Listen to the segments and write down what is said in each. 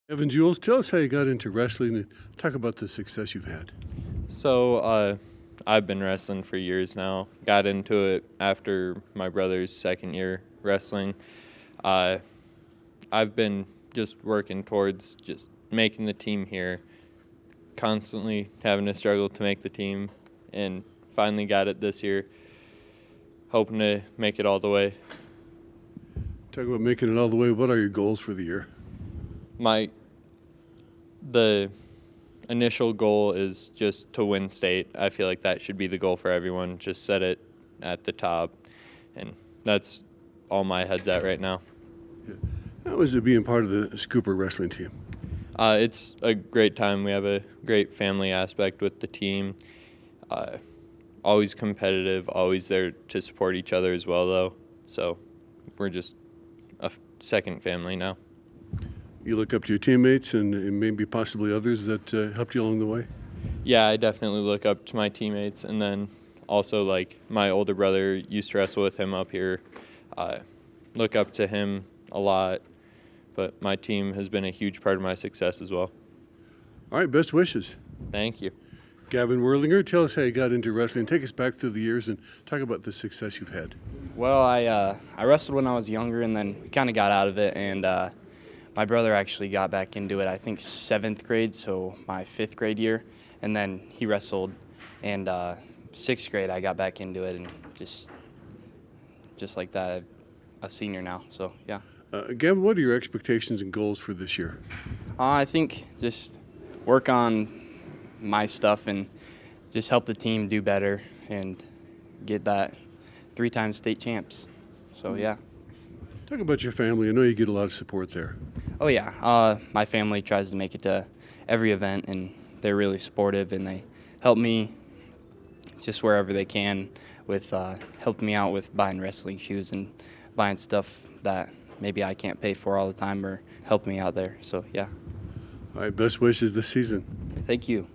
Evan Juelfs, tell us how you got into wrestling and talk about the success you've had. I've been wrestling for years now. Got into it after my brother's second year wrestling. I've been just working towards just making the team here, constantly having to struggle to make the team, and finally got it this year, hoping to make it all the way. Talk about making it all the way. What are your goals for the year? The initial goal is just to win state. I feel like that should be the goal for everyone. Just set it at the top, and that's all my head's at right now. Yeah. How is it being part of the Scooper wrestling team? It's a great time. We have a great family aspect with the team. Always competitive, always there to support each other as well, though. So we're just a second family now. You look up to your teammates and maybe possibly others that helped you along the way? Yeah, I definitely look up to my teammates, and then also like my older brother used to wrestle with him up here. Look up to him a lot, but my team has been a huge part of my success as well. All right, best wishes. Thank you. Gavin Werlinger, tell us how you got into wrestling. Take us back through the years and talk about the success you've had. Well, I wrestled when I was younger, and then kind of got out of it, and my brother actually got back into it, I think 7th grade, so my 5th grade year, and then he wrestled, and 6th grade I got back into it, and just like that, a senior now, so yeah. Gavin, what are your expectations and goals for this year? I think just work on my stuff and just help the team do better and get that 3-time state champs, so yeah. Talk about your family. I know you get a lot of support there. Oh, yeah. My family tries to make it to every event, and they're really supportive, and they help me just wherever they can with helping me out with buying wrestling shoes and buying stuff that maybe I can't pay for all the time or help me out there. So, yeah. All right, best wishes this season. Thank you.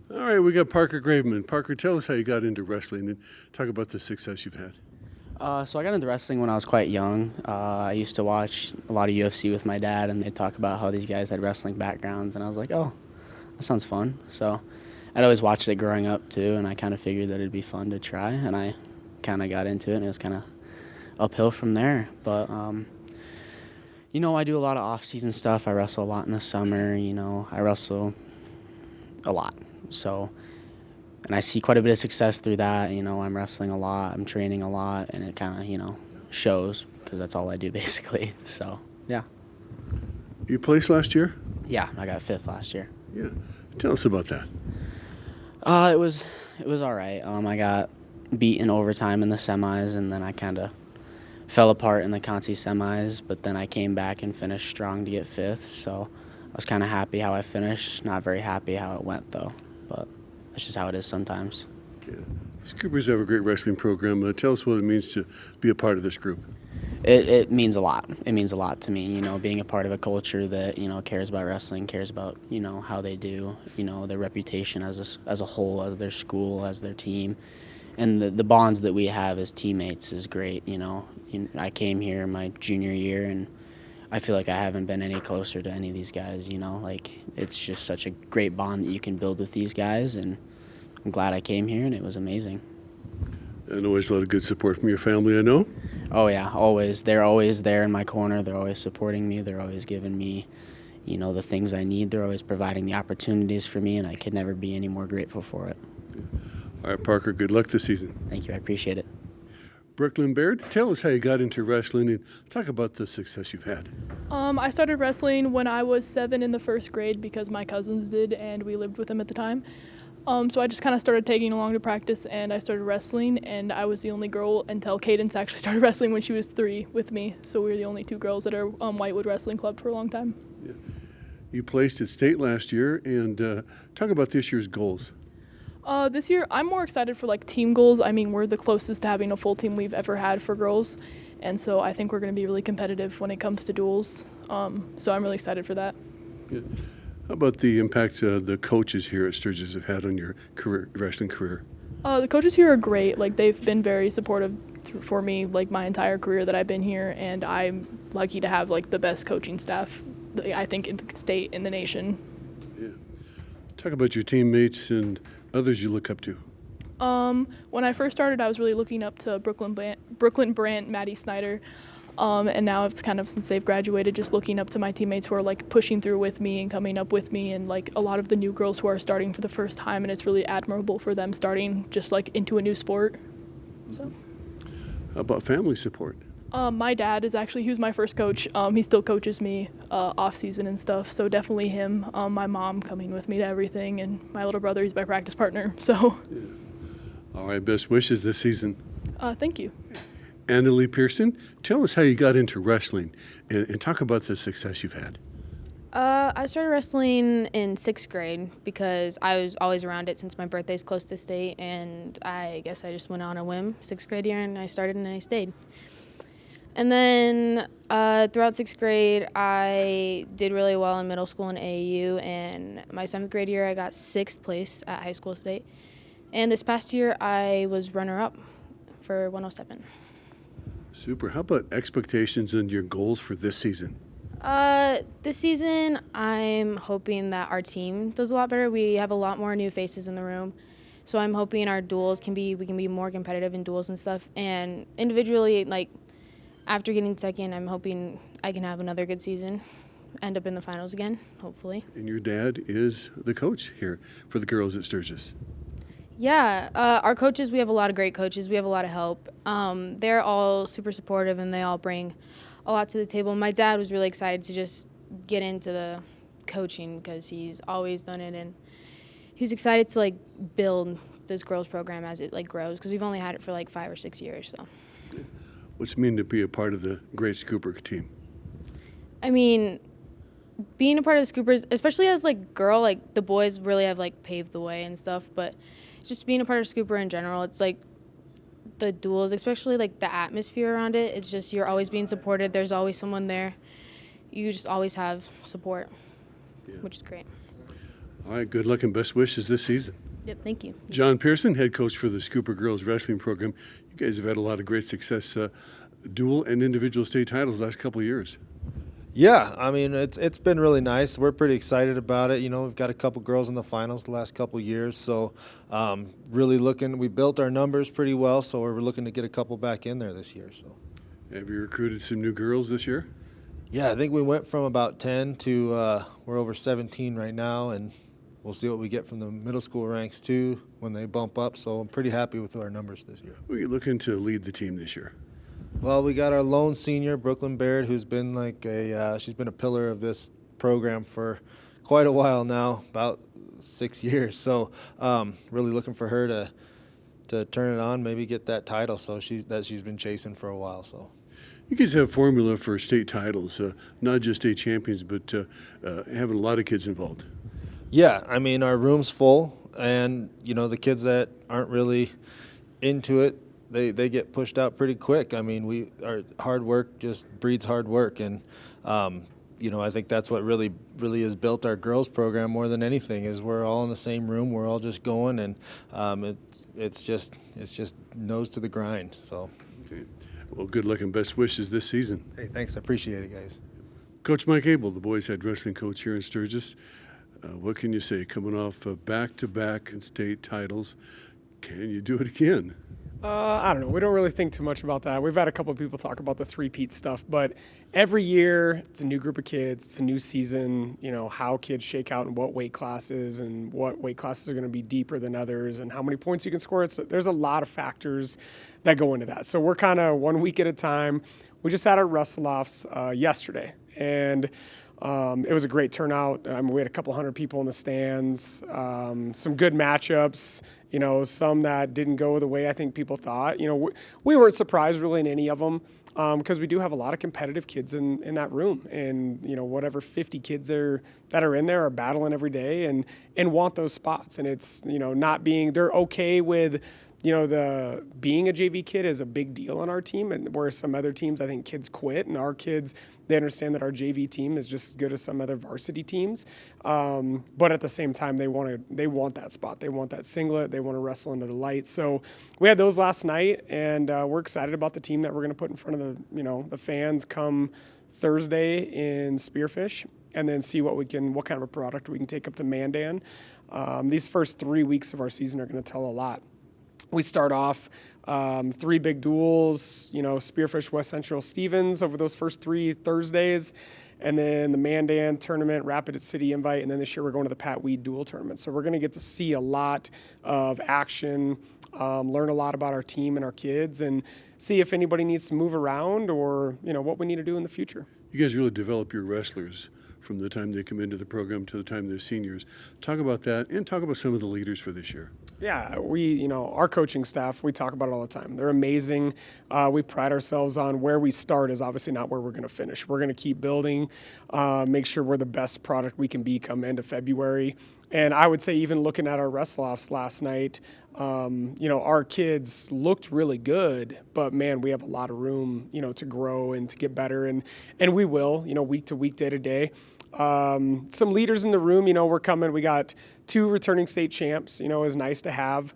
All right, we got Parker Graveman. Parker, tell us how you got into wrestling and talk about the success you've had. So I got into wrestling when I was quite young. I used to watch a lot of UFC with my dad, and they'd talk about how these guys had wrestling backgrounds, and I was like, oh, that sounds fun. So I'd always watched it growing up, too, and I kind of figured that it'd be fun to try, and I kind of got into it, and it was kind of uphill from there. But, I do a lot of off-season stuff. I wrestle a lot in the summer, I wrestle a lot. So, and I see quite a bit of success through that. I'm wrestling a lot, I'm training a lot, and it kind of, shows because that's all I do basically. So, yeah. You placed last year? Yeah, I got 5th last year. Yeah. Tell us about that. It was all right. I got beat in overtime in the semis, and then I kind of fell apart in the Conti semis, but then I came back and finished strong to get 5th. So I was kind of happy how I finished. Not very happy how it went, though. But that's just how it is sometimes. Yeah. Scoopers have a great wrestling program. Tell us what it means to be a part of this group. It means a lot. It means a lot to me, being a part of a culture that, cares about wrestling, cares about, how they do, their reputation as a whole, as their school, as their team. And the bonds that we have as teammates is great, I came here my junior year, and I feel like I haven't been any closer to any of these guys, it's just such a great bond that you can build with these guys, and I'm glad I came here, and it was amazing. And always a lot of good support from your family, I know? Oh, yeah, always. They're always there in my corner. They're always supporting me. They're always giving me, the things I need. They're always providing the opportunities for me, and I could never be any more grateful for it. All right, Parker, good luck this season. Thank you. I appreciate it. Brooklynn Baird, tell us how you got into wrestling and talk about the success you've had. I started wrestling when I was 7 in the 1st grade because my cousins did, and we lived with them at the time. So I just kind of started tagging along to practice, and I started wrestling, and I was the only girl until Cadence actually started wrestling when she was 3 with me. So we were the only 2 girls at our Whitewood Wrestling Club for a long time. Yeah. You placed at state last year, and talk about this year's goals. This year, I'm more excited for team goals. I mean, we're the closest to having a full team we've ever had for girls, and so I think we're going to be really competitive when it comes to duels. So I'm really excited for that. Yeah. How about the impact the coaches here at Sturgis have had on your wrestling career? The coaches here are great. They've been very supportive for me my entire career that I've been here, and I'm lucky to have the best coaching staff I think, in the state, in the nation. Yeah. Talk about your teammates and others you look up to. When I first started, I was really looking up to Brooklyn Baird, Maddie Snyder, and now it's kind of since they've graduated, just looking up to my teammates who are like pushing through with me and coming up with me, and like a lot of the new girls who are starting for the first time, and it's really admirable for them starting just like into a new sport. So. How about family support? My dad is actually, he was my first coach. He still coaches me off season and stuff, so definitely him. My mom coming with me to everything, and my little brother, he's my practice partner. So. Yeah. All right, best wishes this season. Thank you. Annalee Pierson, tell us how you got into wrestling and talk about the success you've had. I started wrestling in 6th grade because I was always around it since my birthday's close to state, and I guess I just went on a whim 6th grade year, and I started and I stayed. And then throughout 6th grade, I did really well in middle school and AAU, and my 7th grade year, I got 6th place at high school state. And this past year, I was runner-up for 107. Super. How about expectations and your goals for this season? This season, I'm hoping that our team does a lot better. We have a lot more new faces in the room, so I'm hoping our duels we can be more competitive in duels and stuff. And individually, like after getting second, I'm hoping I can have another good season, end up in the finals again, hopefully. And your dad is the coach here for the girls at Sturgis. Yeah, our coaches, we have a lot of great coaches. We have a lot of help. They're all super supportive, and they all bring a lot to the table. My dad was really excited to just get into the coaching because he's always done it, and he was excited to like build this girls program as it like grows because we've only had it for like 5 or 6 years. So, what's it mean to be a part of the great Scooper team? I mean, being a part of the Scoopers, especially as like girl, like the boys really have like paved the way and stuff, but just being a part of Scooper in general, it's like the duels, especially like the atmosphere around it. It's just you're always being supported. There's always someone there. You just always have support, which is great. All right, good luck and best wishes this season. Yep, thank you. Jon Pierson, head coach for the Scooper Girls Wrestling Program. You guys have had a lot of great success, dual and individual state titles last couple of years. Yeah, I mean, it's been really nice. We're pretty excited about it. You know, we've got a couple girls in the finals the last couple of years, so really we built our numbers pretty well, so we're looking to get a couple back in there this year. So, have you recruited some new girls this year? Yeah, I think we went from about 10 to we're over 17 right now, and we'll see what we get from the middle school ranks too when they bump up, so I'm pretty happy with our numbers this year. Who are you looking to lead the team this year? Well, we got our lone senior, Brooklynn Baird, who's been like she's been a pillar of this program for quite a while now, about 6 years. So really looking for her to turn it on, maybe get that title. So she's been chasing for a while. So you guys have a formula for state titles, not just state champions, but having a lot of kids involved. Yeah, I mean, our room's full, and you know the kids that aren't really into it, they get pushed out pretty quick. I mean, our hard work just breeds hard work, and you know, I think that's what really has built our girls program more than anything. Is we're all in the same room, we're all just going, and it's just nose to the grind. So, okay. Well, good luck and best wishes this season. Hey, thanks. I appreciate it, guys. Coach Mike Abell, the boys' head wrestling coach here in Sturgis. What can you say? Coming off back-to-back and state titles, can you do it again? I don't know. We don't really think too much about that. We've had a couple of people talk about the three-peat stuff, but every year it's a new group of kids, it's a new season, you know, how kids shake out in what weight classes and what weight classes are going to be deeper than others and how many points you can score. There's a lot of factors that go into that. So we're kind of 1 week at a time. We just had our wrestle-offs yesterday, and it was a great turnout. We had a couple hundred people in the stands, some good matchups, you know, some that didn't go the way I think people thought. You know, we weren't surprised really in any of them because we do have a lot of competitive kids in that room. And, you know, whatever 50 kids that are in there are battling every day and want those spots. And it's, you know, they're okay with, you know, being a JV kid is a big deal on our team, and where some other teams, I think kids quit, and our kids, they understand that our JV team is just as good as some other varsity teams. But at the same time, they want that spot. They want that singlet. They want to wrestle into the light. So we had those last night, and we're excited about the team that we're going to put in front of the fans come Thursday in Spearfish, and then see what kind of a product we can take up to Mandan. These first 3 weeks of our season are going to tell a lot. We start off 3 big duels, Spearfish, West Central, Stevens over those first 3 Thursdays, and then the Mandan tournament, Rapid City Invite, and then this year we're going to the Pat Weed Dual Tournament. So we're going to get to see a lot of action, learn a lot about our team and our kids, and see if anybody needs to move around or, what we need to do in the future. You guys really develop your wrestlers from the time they come into the program to the time they're seniors. Talk about that and talk about some of the leaders for this year. Yeah, our coaching staff, we talk about it all the time. They're amazing. We pride ourselves on where we start is obviously not where we're going to finish. We're going to keep building, make sure we're the best product we can be come end of February. And I would say even looking at our wrestle-offs last night, our kids looked really good, but man, we have a lot of room, to grow and to get better. And we will, week to week, day to day. Some leaders in the room, we're coming. We got 2 returning state champs, is nice to have.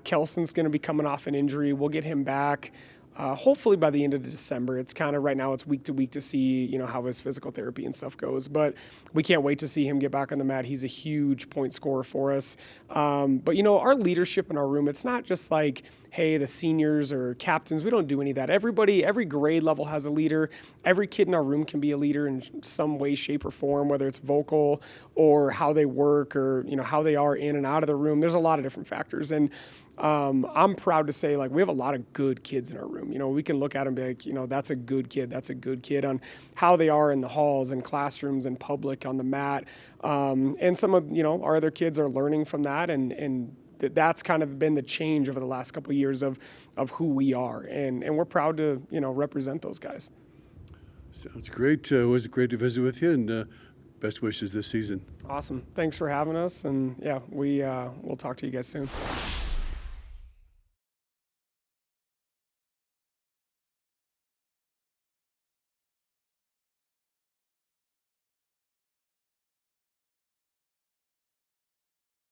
Kelson's going to be coming off an injury. We'll get him back. Hopefully by the end of December. It's kind of right now it's week to week to see, how his physical therapy and stuff goes. But we can't wait to see him get back on the mat. He's a huge point scorer for us. But, our leadership in our room, it's not just like, hey, the seniors or captains. We don't do any of that. Every grade level has a leader. Every kid in our room can be a leader in some way, shape, or form, whether it's vocal or how they work or, how they are in and out of the room. There's a lot of different factors. And I'm proud to say, we have a lot of good kids in our room. We can look at them and be like, that's a good kid. That's a good kid on how they are in the halls and classrooms and public on the mat. And some of, our other kids are learning from that. And that's kind of been the change over the last couple of years of who we are. And we're proud to, represent those guys. Sounds great. It was great to visit with you, and best wishes this season. Awesome. Thanks for having us. And yeah, we'll talk to you guys soon.